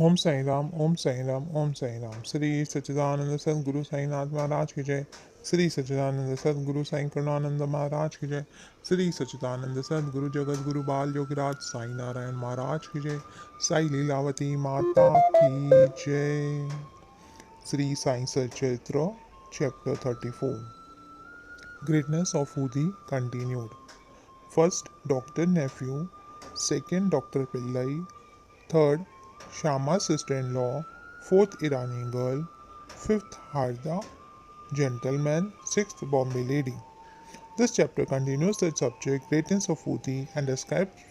ओम साई राम, ओम साई राम, ओम साई राम। श्री सच्चिदानंद सदगुरु साईनाथ महाराज की जय। श्री सच्चिदानंद सदगुरु साई करुणानंद महाराज की जय। श्री सच्चिदानंद सदगुरु जगत गुरु बाल योगिराज साई नारायण महाराज की जय। साई लीलावती माता की जय। Shri Sai Satcharitra chapter 34 Greatness of Udi continued. First Dr. Nephew, second Dr. Pillai, third Shama's sister-in-law, fourth Iranian girl, fifth Harda, gentleman, sixth Bombay lady. This chapter continues the subject greatness of Udi and describes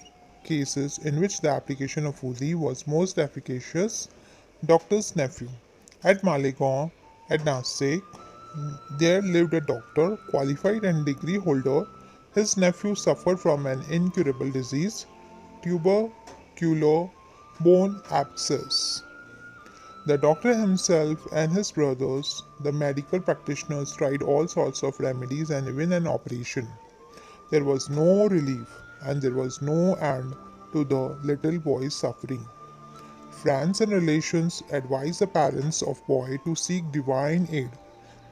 cases in which the application of Udi was most efficacious. Doctor's nephew. At Malegaon, at Nasik, there lived a doctor, qualified and degree holder. His nephew suffered from an incurable disease, tubercular bone abscess. The doctor himself and his brothers, the medical practitioners, tried all sorts of remedies and even an operation. There was no relief, and there was no end to the little boy's suffering. Friends and relations advised the parents of boy to seek divine aid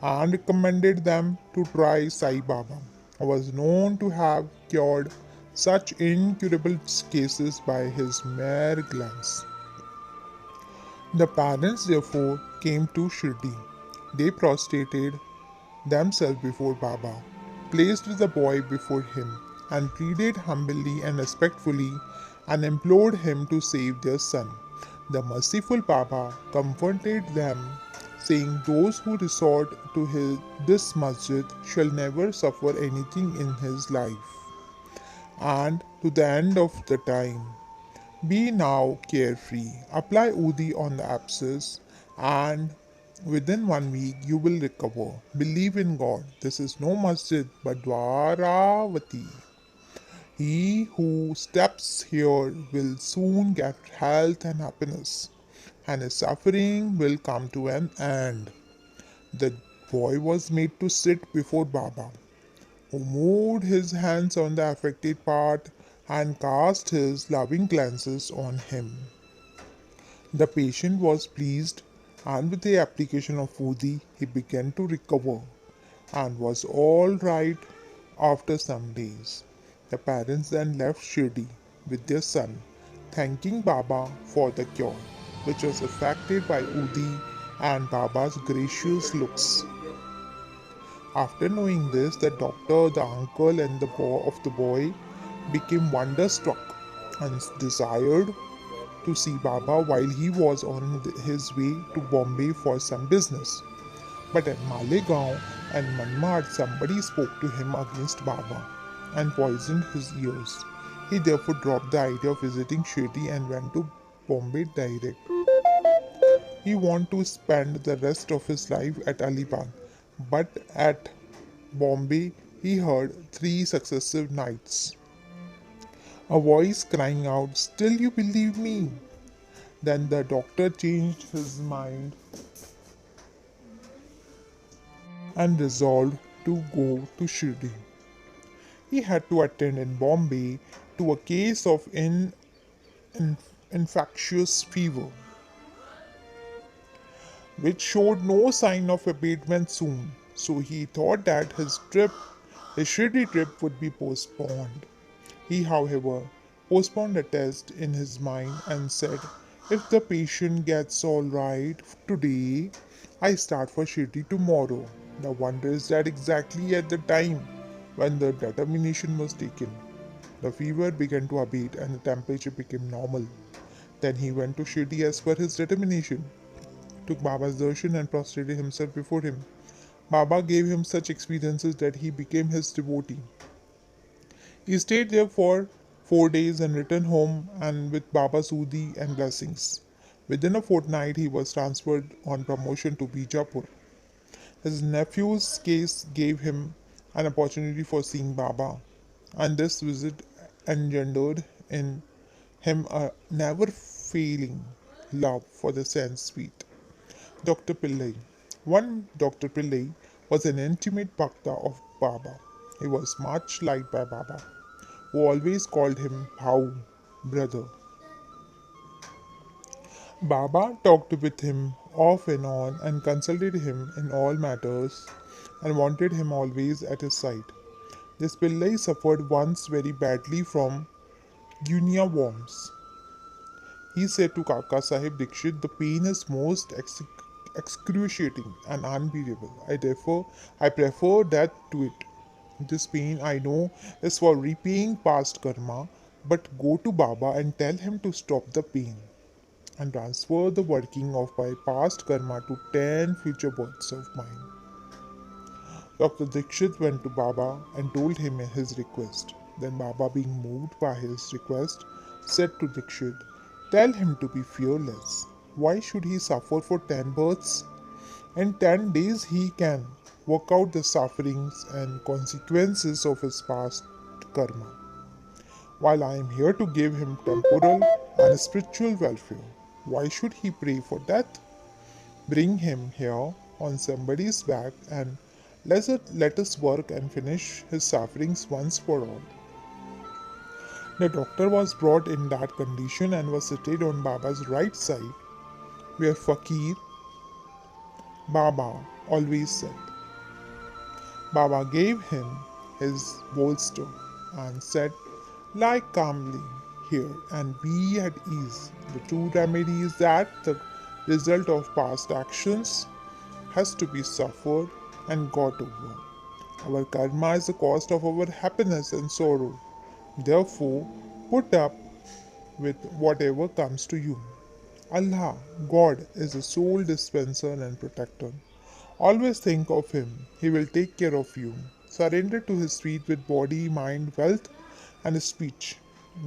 and recommended them to try Sai Baba, who was known to have cured such incurable cases by his mere glance. The parents therefore came to Shirdi. They prostrated themselves before Baba, placed the boy before him, and pleaded humbly and respectfully and implored him to save their son. The merciful Baba comforted them, saying, "Those who resort to this masjid shall never suffer anything in his life, and to the end of the time. Be now carefree. Apply Udi on the abscess, and within 1 week you will recover. Believe in God. This is no masjid but Dwaravati. He who steps here will soon get health and happiness, and his suffering will come to an end." The boy was made to sit before Baba, who moved his hands on the affected part and cast his loving glances on him. The patient was pleased, and with the application of Udi, he began to recover and was all right after some days. The parents then left Shirdi with their son, thanking Baba for the cure, which was effected by Udi and Baba's gracious looks. After knowing this, the doctor, the uncle, and the boy of the boy became wonderstruck and desired to see Baba while he was on his way to Bombay for some business. But at Malegaon and Manmad, somebody spoke to him against Baba and poisoned his ears. He therefore dropped the idea of visiting Shirdi and went to Bombay direct. He wanted to spend the rest of his life at Alibag, but at Bombay he heard 3 successive nights a voice crying out, "Still you believe me?" Then the doctor changed his mind and resolved to go to Shirdi. He had to attend in Bombay to a case of in- infectious fever, which showed no sign of abatement soon. So he thought that his Shirdi trip, would be postponed. He, however, postponed the test in his mind and said, "If the patient gets all right today, I start for Shirdi tomorrow." The wonder is that exactly at the time when the determination was taken, the fever began to abate and the temperature became normal. Then he went to Shirdi as per his determination, took Baba's darshan and prostrated himself before him. Baba gave him such experiences that he became his devotee. He stayed there for 4 days and returned home and with Baba's Udi and blessings. Within a fortnight, he was transferred on promotion to Bijapur. His nephew's case gave him an opportunity for seeing Baba, and this visit engendered in him a never failing love for the sense sweet. Dr. Pillai. One Dr. Pillai was an intimate bhakta of Baba. He was much liked by Baba, who always called him Bhau, brother. Baba talked with him off and on and consulted him in all matters and wanted him always at his side. This Pillai suffered once very badly from guinea worms. He said to Kaka Sahib Dikshit, the pain is most excruciating and unbearable. I prefer death to it. This pain I know is for repaying past karma, but go to Baba and tell him to stop the pain and transfer the working of my past karma to 10 future births of mine. Dr. Dikshit went to Baba and told him his request. Then Baba, being moved by his request, said to Dikshit, tell him to be fearless. Why should he suffer for 10 births? In 10 days he can work out the sufferings and consequences of his past karma, while I am here to give him temporal and spiritual welfare. Why should he pray for death? Bring him here on somebody's back and let us work and finish his sufferings once for all. The doctor was brought in that condition and was seated on Baba's right side, where Fakir Baba always sat. Baba gave him his bolster and said, lie calmly here and be at ease. The true remedy is that the result of past actions has to be suffered and got over. Our karma is the cost of our happiness and sorrow. Therefore, put up with whatever comes to you. Allah, God, is the sole dispenser and protector. Always think of Him. He will take care of you. Surrender to His feet with body, mind, wealth, and speech.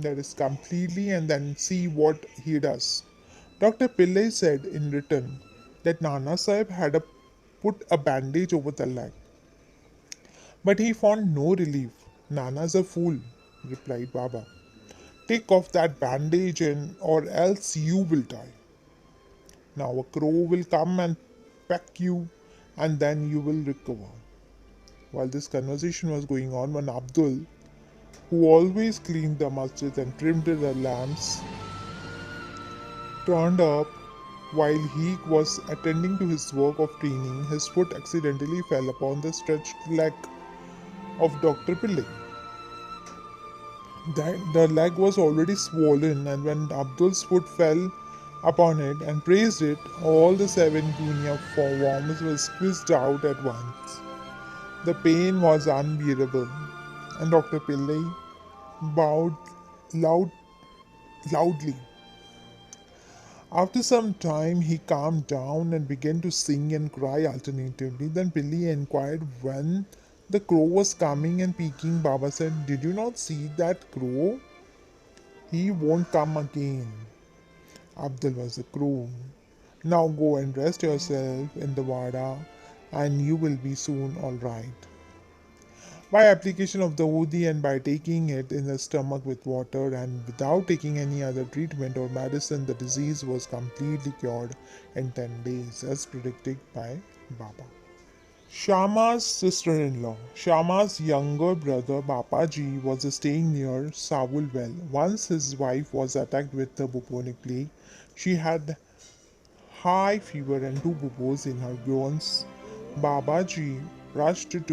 That is completely, and then see what He does. Dr. Pillai said in return that Nana Sahib had put a bandage over the leg, but he found no relief. Nana's a fool, replied Baba. Take off that bandage and or else you will die. Now a crow will come and peck you and then you will recover. While this conversation was going on, when Abdul, who always cleaned the masjid and trimmed the lamps, turned up while he was attending to his work of cleaning, his foot accidentally fell upon the stretched leg of Dr. Pillai. The leg was already swollen, and when Abdul's foot fell upon it and praised it, all the 7 guinea worms were squeezed out at once. The pain was unbearable, and Dr. Pillai bowed loud, loudly. After some time, he calmed down and began to sing and cry alternatively. Then Pillai inquired when the crow was coming and peeking. Baba said, did you not see that crow? He won't come again. Abdul was the crow. Now go and rest yourself in the Wada and you will be soon all right. By application of the Udi and by taking it in the stomach with water and without taking any other treatment or medicine, the disease was completely cured in 10 days, as predicted by Baba. Shama's sister-in-law. Shama's younger brother Bapaji was staying near Savul Well. Once his wife was attacked with the bubonic plague. She had high fever and 2 buboes in her groins. Babaji rushed to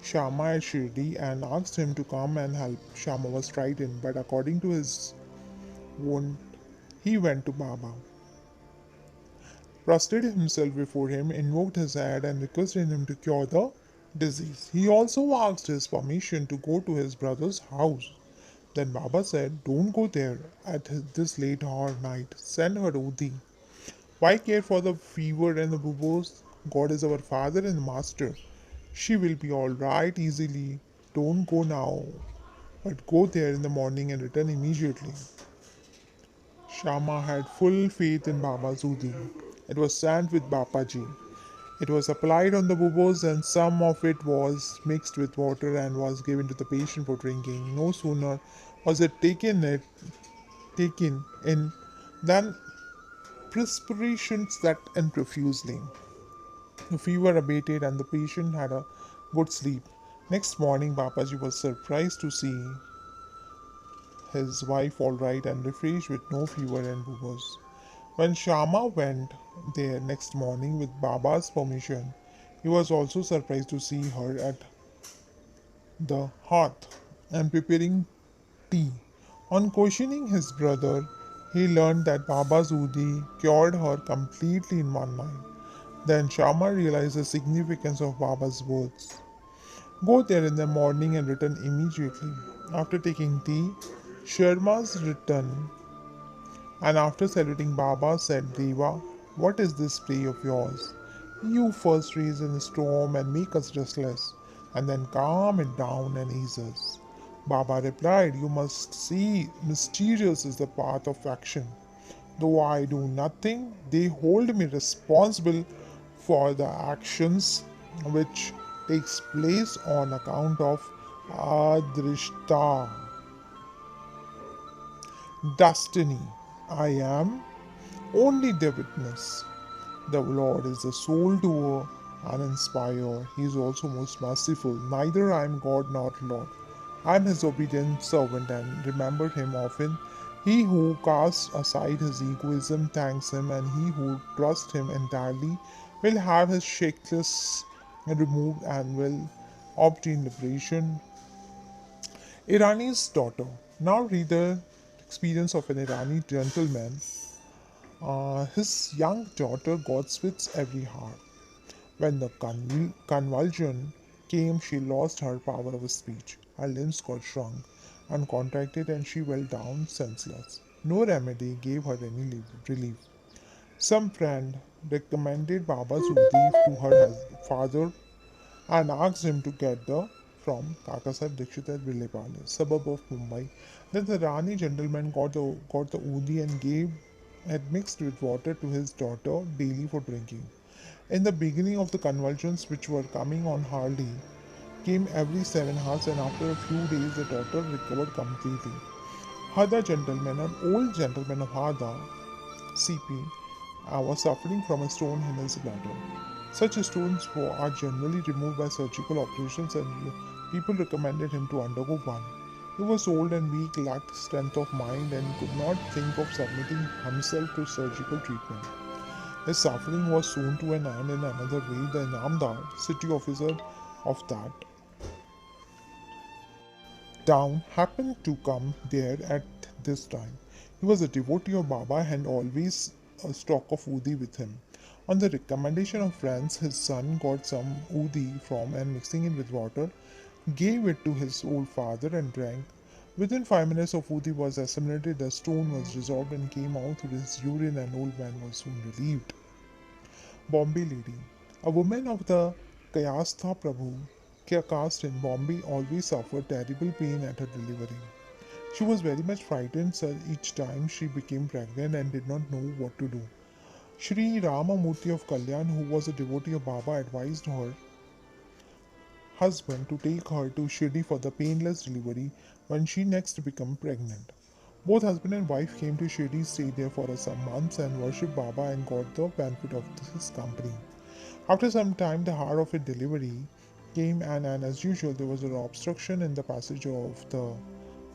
Shama at Shirdi and asked him to come and help. Shama was frightened, but according to his wound, he went to Baba, prostrated himself before him, invoked his aid, and requested him to cure the disease. He also asked his permission to go to his brother's house. Then Baba said, don't go there at this late hour night. Send her Udi. Why care for the fever and the buboes? God is our Father and Master. She will be all right easily. Don't go now, but go there in the morning and return immediately. Shama had full faith in Baba's Udi. It was sent with Bapaji. It was applied on the buboes and some of it was mixed with water and was given to the patient for drinking. No sooner was taken in than perspiration set in profusely. The fever abated and the patient had a good sleep. Next morning, Babaji was surprised to see his wife all right and refreshed with no fever and rumors. When Shama went there next morning with Baba's permission, he was also surprised to see her at the hearth and preparing tea. On questioning his brother, he learned that Baba's Udi cured her completely in one night. Then Shama realized the significance of Baba's words. Go there in the morning and return immediately. After taking tea, Sharma's returned and after saluting Baba said, Deva, what is this play of yours? You first raise a storm and make us restless, and then calm it down and ease us. Baba replied, You must see mysterious is the path of action. Though I do nothing, they hold me responsible for the actions which takes place on account of Adrishta, destiny. I am only the witness. The Lord is the sole doer and inspirer. He is also most merciful. Neither I am God nor Lord. I am his obedient servant and remember him often. He who casts aside his egoism thanks him, and he who trusts him entirely will have his shackles removed and will obtain liberation. Irani's daughter. Now read the experience of an Irani gentleman. His young daughter got fits every hour. When the convulsion came, she lost her power of speech. Her limbs got shrunk and contracted, and she fell down senseless. No remedy gave her any relief. Some friend recommended Baba's Udif to her father and asked him to get the from Kakasaheb Dikshit at Vilepale, suburb of Mumbai. Then the Rani gentleman got the Udi and gave it mixed with water to his daughter daily for drinking. In the beginning of the convulsions, which were coming on hardly, came every 7 hours, and after a few days the daughter recovered completely. Hada gentleman, an old gentleman of Hada, CP, was suffering from a stone in his bladder. Such stones are generally removed by surgical operations, and people recommended him to undergo one. He was old and weak, lacked strength of mind, and could not think of submitting himself to surgical treatment. His suffering was soon to an end in another way. The Inamdar, city officer of that town, happened to come there at this time. He was a devotee of Baba and always a stock of Udi with him. On the recommendation of friends, his son got some Udi from and mixing it with water, gave it to his old father and drank. Within 5 minutes of Udi was assimilated, the stone was dissolved and came out through his urine, and old man was soon relieved. Bombay lady. A woman of the Kayastha Prabhu caste in Bombay always suffered terrible pain at her delivery. She was very much frightened so each time she became pregnant and did not know what to do. Sri Ramamurthy of Kalyan, who was a devotee of Baba, advised her husband to take her to Shirdi for the painless delivery when she next became pregnant. Both husband and wife came to Shirdi, stayed there for some months, and worshipped Baba and got the benefit of his company. After some time, the hour of her delivery came, and as usual, there was an obstruction in the passage of the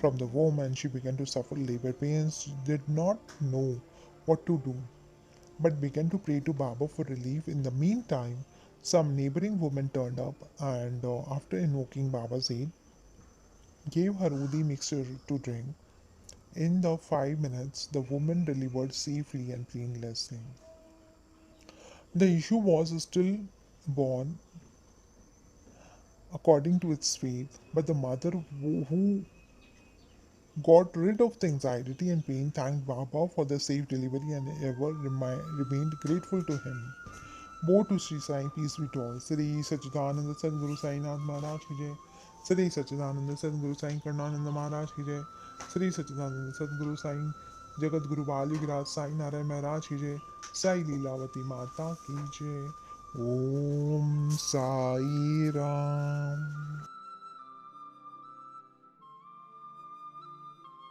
from the womb, and she began to suffer labor pains. She did not know what to do, but began to pray to Baba for relief. In the meantime, some neighboring women turned up, and after invoking Baba's aid, gave her Udi mixture to drink. In the 5 minutes, the woman delivered safely and painlessly. The issue was still born according to its faith, but the mother who got rid of the anxiety and pain thanked Baba for the safe delivery and ever remained grateful to him. Bo to Sri Sai, peace be to all. Sri Sachidananda Sadguru Sai Nath Maharaj ki jai. Sri Sachidananda Sadguru Sai Karnananda Maharaj ki jai. Sri Sachidananda Sadguru Sai Jagat Guru Bali Viraj Sai Narayan Maharaj ki jai. Sai Leelavati Mata ki jai. Om Sai Ram.